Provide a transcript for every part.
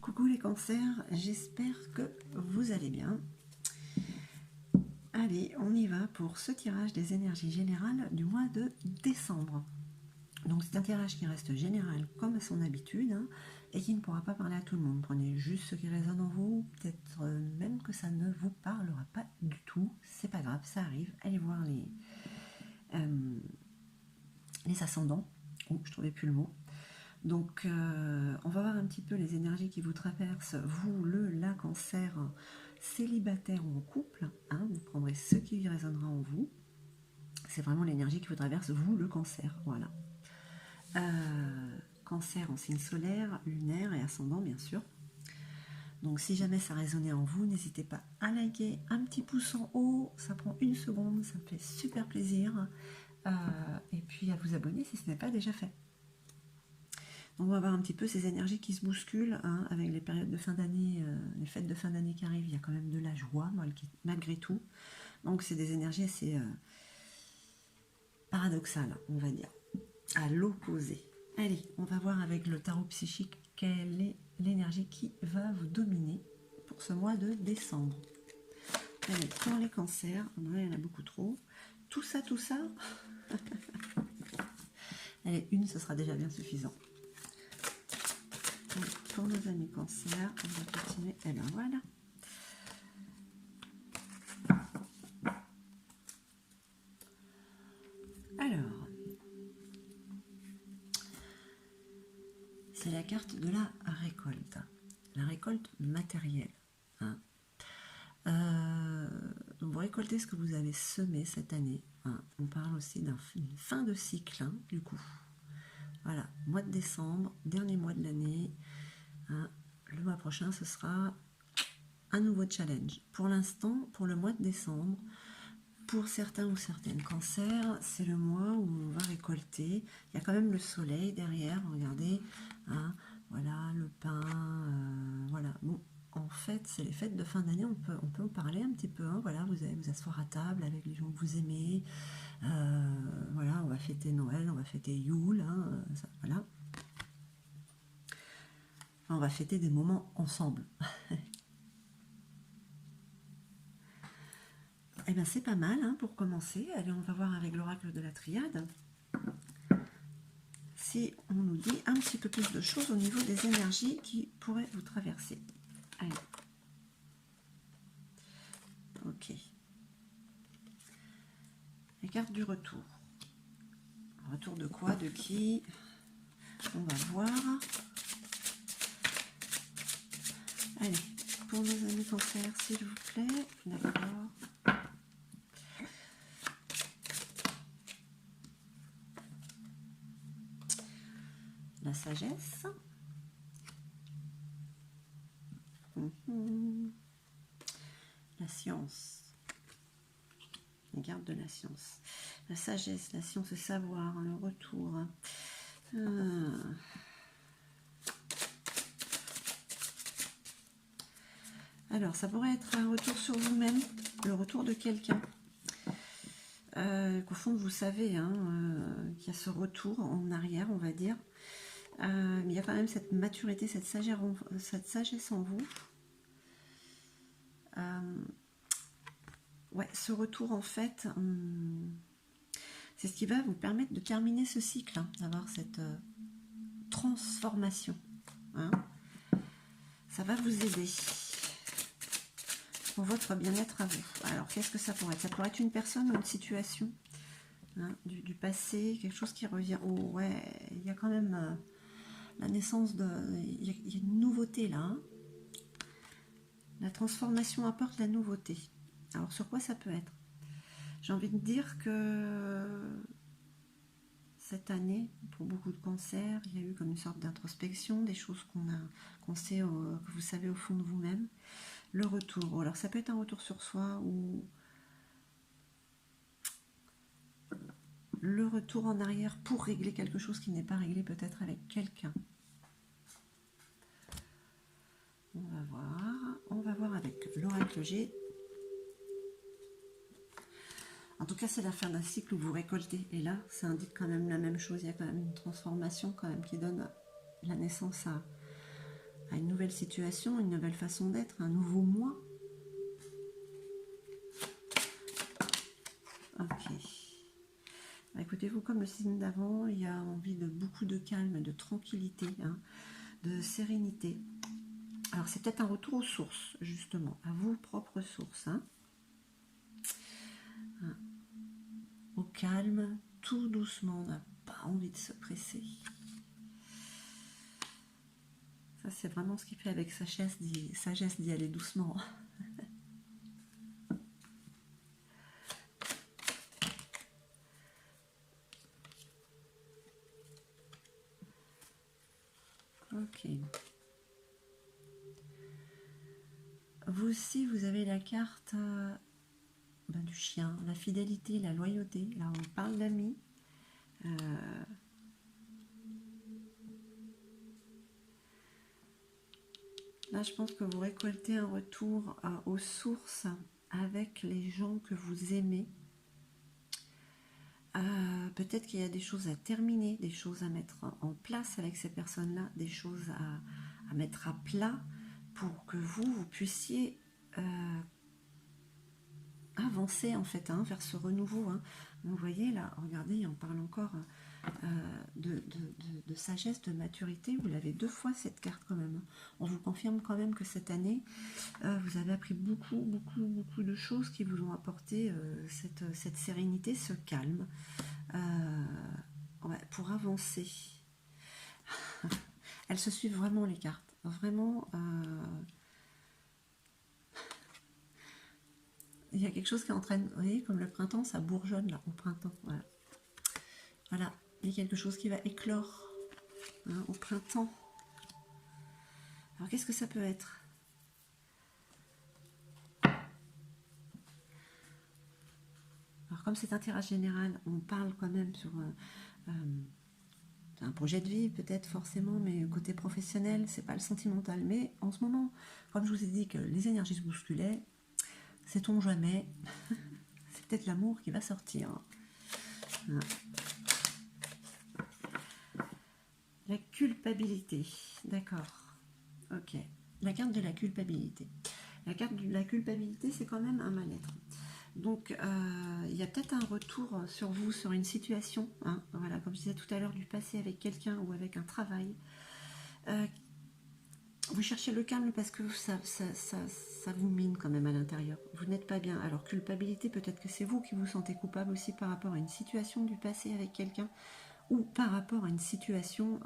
Coucou les cancers, j'espère que vous allez bien. Allez, on y va pour ce tirage des énergies générales du mois de décembre. Donc c'est un tirage qui reste général comme à son habitude et qui ne pourra pas parler à tout le monde. Prenez juste ce qui résonne en vous, peut-être même que ça ne vous parlera pas du tout. C'est pas grave, ça arrive. Allez voir les ascendants. Oh, je trouvais plus le mot. Donc, on va voir un petit peu les énergies qui vous traversent, vous, la cancer, célibataire ou en couple. Vous prendrez ce qui résonnera en vous. C'est vraiment l'énergie qui vous traverse, vous, le cancer. Voilà. Cancer en signe solaire, lunaire et ascendant, bien sûr. Donc, si jamais ça résonnait en vous, n'hésitez pas à liker, un petit pouce en haut. Ça prend 1 seconde, ça me fait super plaisir. Et puis, à vous abonner si ce n'est pas déjà fait. On va voir un petit peu ces énergies qui se bousculent avec les périodes de fin d'année, les fêtes de fin d'année qui arrivent. Il y a quand même de la joie malgré tout. Donc c'est des énergies assez paradoxales, on va dire, à l'opposé. Allez, on va voir avec le tarot psychique quelle est l'énergie qui va vous dominer pour ce mois de décembre. Allez, pour les cancers, il y en a beaucoup trop. Tout ça. Allez, une, ce sera déjà bien suffisant. Pour nos amis cancer, on va continuer. Et bien voilà. Alors, c'est la carte de la récolte matérielle. Vous récoltez ce que vous avez semé cette année. On parle aussi d'une fin de cycle, du coup. Voilà, mois de décembre, dernier mois de l'année. Le mois prochain, ce sera un nouveau challenge. Pour l'instant, pour le mois de décembre, pour certains ou certaines cancers, c'est le mois où on va récolter. Il y a quand même le soleil derrière, regardez. Voilà, le pain, voilà. Bon, en fait, c'est les fêtes de fin d'année, on peut en parler un petit peu. Voilà, vous allez vous asseoir à table avec les gens que vous aimez. Voilà, on va fêter Noël, on va fêter Yule, voilà. On va fêter des moments ensemble. Eh bien, c'est pas mal pour commencer. Allez, on va voir avec l'oracle de la triade si on nous dit un petit peu plus de choses au niveau des énergies qui pourraient vous traverser. Allez. Ok. La carte du retour. Retour de quoi? De qui? On va voir. Allez, pour nos amis cancer, s'il vous plaît. D'accord. La sagesse. La science. La garde de la science. La sagesse, la science, le savoir, le retour. Alors, ça pourrait être un retour sur vous-même, le retour de quelqu'un. Qu'au fond, vous savez qu'il y a ce retour en arrière, on va dire. Mais il y a quand même cette maturité, cette sagesse en vous. Ouais, ce retour, en fait, c'est ce qui va vous permettre de terminer ce cycle, d'avoir cette transformation. Ça va vous aider pour votre bien-être à vous. Alors, qu'est-ce que ça pourrait être? Ça pourrait être une personne ou une situation du passé, quelque chose qui revient. Oh, ouais, il y a quand même la naissance de... Il y a une nouveauté, là. La transformation apporte la nouveauté. Alors, sur quoi ça peut être? J'ai envie de dire que cette année, pour beaucoup de cancers, il y a eu comme une sorte d'introspection, des choses qu'on sait, que vous savez au fond de vous-même. Le retour. Alors, ça peut être un retour sur soi ou le retour en arrière pour régler quelque chose qui n'est pas réglé peut-être avec quelqu'un. On va voir avec l'oracle G. En tout cas, c'est la fin d'un cycle où vous récoltez. Et là, ça indique quand même la même chose. Il y a quand même une transformation quand même qui donne la naissance à une nouvelle nouvelle situation, une nouvelle façon d'être, un nouveau moi. Ok. Écoutez-vous, comme le signe d'avant, il y a envie de beaucoup de calme, de tranquillité, hein, de sérénité. Alors c'est peut-être un retour aux sources, justement, à vos propres sources. Hein. Au calme, tout doucement, on n'a pas envie de se presser. Ça c'est vraiment ce qui fait avec sagesse d'y aller doucement. Ok. Vous aussi, vous avez la carte du chien, la fidélité, la loyauté. Là, on parle d'amis. Là, je pense que vous récoltez un retour aux sources avec les gens que vous aimez. Peut-être qu'il y a des choses à terminer, des choses à mettre en place avec ces personnes-là, des choses à mettre à plat pour que vous puissiez avancer en fait vers ce renouveau. Hein. Vous voyez là, regardez, on parle encore de sagesse, de maturité. Vous l'avez 2 fois cette carte quand même. On vous confirme quand même que cette année, vous avez appris beaucoup de choses qui vous ont apporté cette sérénité, ce calme. Ouais, pour avancer. Elles se suivent vraiment les cartes. Vraiment, il y a quelque chose qui est en train de... Vous voyez, comme le printemps, ça bourgeonne là, au printemps. Voilà. Voilà. Il y a quelque chose qui va éclore hein, au printemps. Alors, qu'est-ce que ça peut être? Alors, comme c'est un tirage général, on parle quand même sur un projet de vie, peut-être forcément, mais côté professionnel, c'est pas le sentimental. Mais en ce moment, comme je vous ai dit que les énergies se bousculaient, sait-on jamais, c'est peut-être l'amour qui va sortir. Voilà. La culpabilité, d'accord. Ok. La carte de la culpabilité. La carte de la culpabilité, c'est quand même un mal-être. Donc, il y a peut-être un retour sur vous, sur une situation. Hein, voilà, comme je disais tout à l'heure, du passé avec quelqu'un ou avec un travail. Vous cherchez le calme parce que ça vous mine quand même à l'intérieur. Vous n'êtes pas bien. Alors, culpabilité, peut-être que c'est vous qui vous sentez coupable aussi par rapport à une situation du passé avec quelqu'un ou par rapport à une situation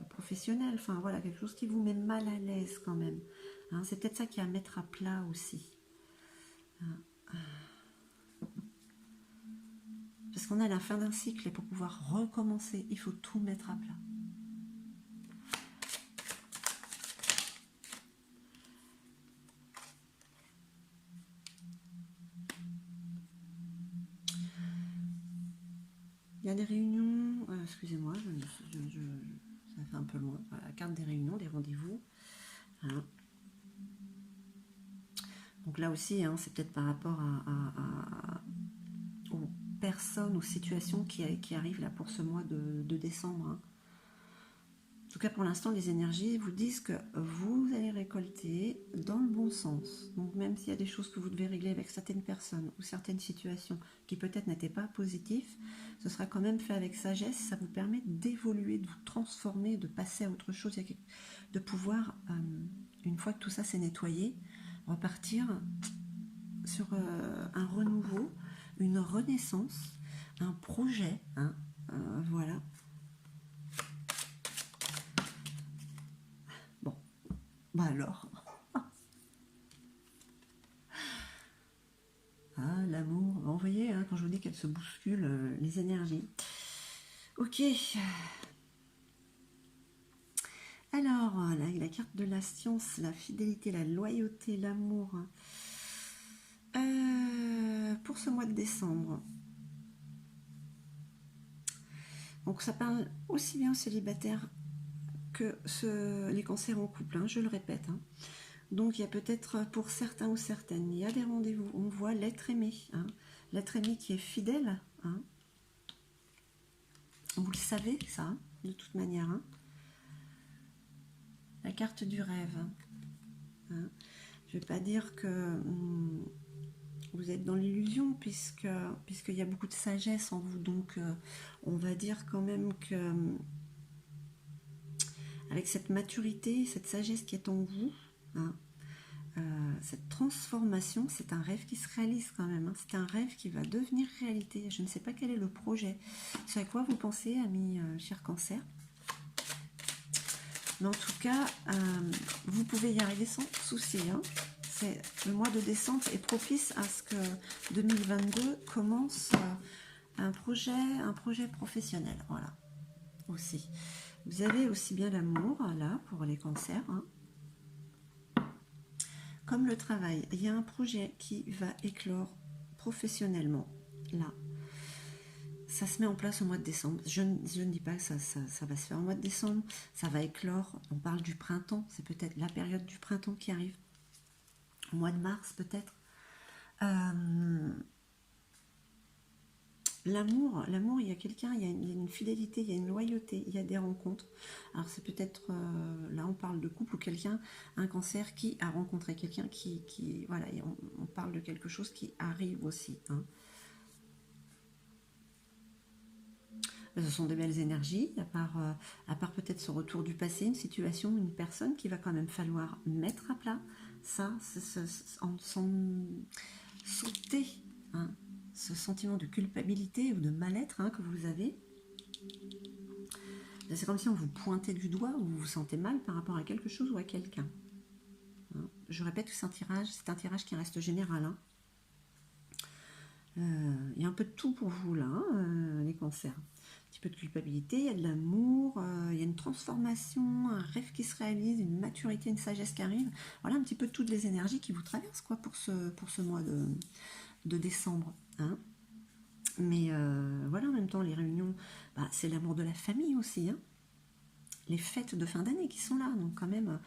professionnelle. Enfin, voilà, quelque chose qui vous met mal à l'aise quand même. Hein, c'est peut-être ça qui est à mettre à plat aussi. Parce qu'on est à la fin d'un cycle et pour pouvoir recommencer, il faut tout mettre à plat. Il y a des réunions, excusez-moi, ça fait un peu loin. Voilà, la carte des réunions, des rendez-vous. Hein. Donc là aussi, hein, c'est peut-être par rapport aux personnes, aux situations qui arrivent là pour ce mois de décembre. Hein. En tout cas, pour l'instant, les énergies vous disent que vous allez récolter dans le bon sens. Donc, même s'il y a des choses que vous devez régler avec certaines personnes ou certaines situations qui peut-être n'étaient pas positives, ce sera quand même fait avec sagesse. Ça vous permet d'évoluer, de vous transformer, de passer à autre chose, de pouvoir, une fois que tout ça s'est nettoyé, repartir sur un renouveau, une renaissance, un projet. Hein, voilà. Bah alors. Ah, l'amour. Vous voyez, hein, quand je vous dis qu'elle se bouscule, les énergies. Ok. Alors, la carte de la science, la fidélité, la loyauté, l'amour. Pour ce mois de décembre. Donc, ça parle aussi bien aux célibataires que les cancers en couple, hein, je le répète. Hein. Donc, il y a peut-être pour certains ou certaines, il y a des rendez-vous. On voit l'être aimé. Hein. L'être aimé qui est fidèle. Hein. Vous le savez, ça, hein, de toute manière. Hein. La carte du rêve. Hein. Je ne vais pas dire que vous êtes dans l'illusion, puisqu'il y a beaucoup de sagesse en vous. Donc, on va dire quand même que, avec cette maturité, cette sagesse qui est en vous, hein, cette transformation, c'est un rêve qui se réalise quand même. Hein. C'est un rêve qui va devenir réalité. Je ne sais pas quel est le projet. C'est à quoi vous pensez, amis chers Cancer. Mais en tout cas, vous pouvez y arriver sans souci. Hein. Le mois de décembre est propice à ce que 2022 commence un projet professionnel. Voilà, aussi. Vous avez aussi bien l'amour, là, pour les cancers, hein, comme le travail. Il y a un projet qui va éclore professionnellement, là. Ça se met en place au mois de décembre. Je ne dis pas que ça va se faire au mois de décembre. Ça va éclore. On parle du printemps. C'est peut-être la période du printemps qui arrive. Au mois de mars, peut-être. L'amour, il y a quelqu'un, il y a une fidélité, il y a une loyauté, il y a des rencontres. Alors c'est peut-être, là on parle de couple ou quelqu'un, un cancer qui a rencontré quelqu'un qui voilà, on parle de quelque chose qui arrive aussi. Hein. Ce sont des belles énergies, à part peut-être ce retour du passé, une situation, une personne qu'il va quand même falloir mettre à plat. Ça, sans sauter, hein, ce sentiment de culpabilité ou de mal-être hein, que vous avez. C'est comme si on vous pointait du doigt ou vous vous sentez mal par rapport à quelque chose ou à quelqu'un. Hein. Je répète que c'est un tirage qui reste général. Hein. Il y a un peu de tout pour vous là, hein, les cancers. Un petit peu de culpabilité, il y a de l'amour, il y a une transformation, un rêve qui se réalise, une maturité, une sagesse qui arrive. Voilà un petit peu toutes les énergies qui vous traversent quoi, pour ce mois de décembre. Hein. Mais voilà, en même temps, les réunions, bah, c'est l'amour de la famille aussi. Hein. Les fêtes de fin d'année qui sont là. Donc quand même,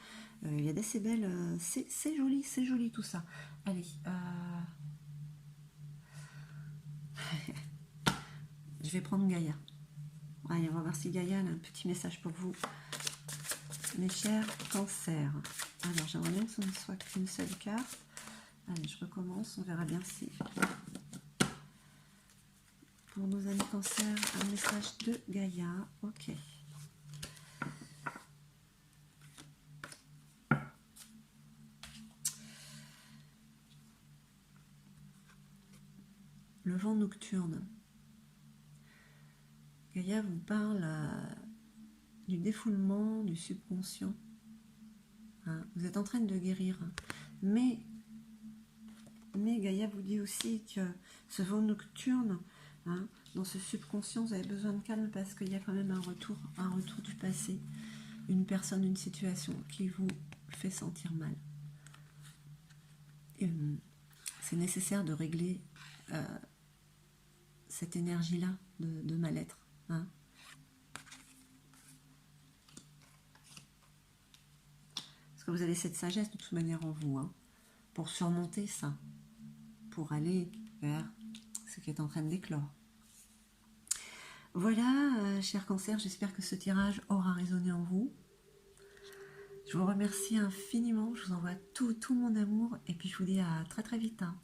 il y a d'assez belles... c'est joli tout ça. Allez, je vais prendre Gaïa. Allez, on va voir si Gaïa a un petit message pour vous. Mes chers cancers. Alors, j'aimerais bien que ce ne soit qu'une seule carte. Allez, je recommence. On verra bien si... Pour nos amis cancers, un message de Gaïa. Ok. Le vent nocturne. Gaïa vous parle du défoulement du subconscient. Hein, vous êtes en train de guérir. Mais Gaïa vous dit aussi que ce vent nocturne, hein, dans ce subconscient, vous avez besoin de calme parce qu'il y a quand même un retour du passé. Une personne, une situation qui vous fait sentir mal. C'est nécessaire de régler cette énergie-là de mal-être. Hein. Parce que vous avez cette sagesse de toute manière en vous, hein, pour surmonter ça, pour aller vers ce qui est en train d'éclore. Voilà, chers cancers, j'espère que ce tirage aura résonné en vous. Je vous remercie infiniment, je vous envoie tout mon amour et puis je vous dis à très très vite. Hein.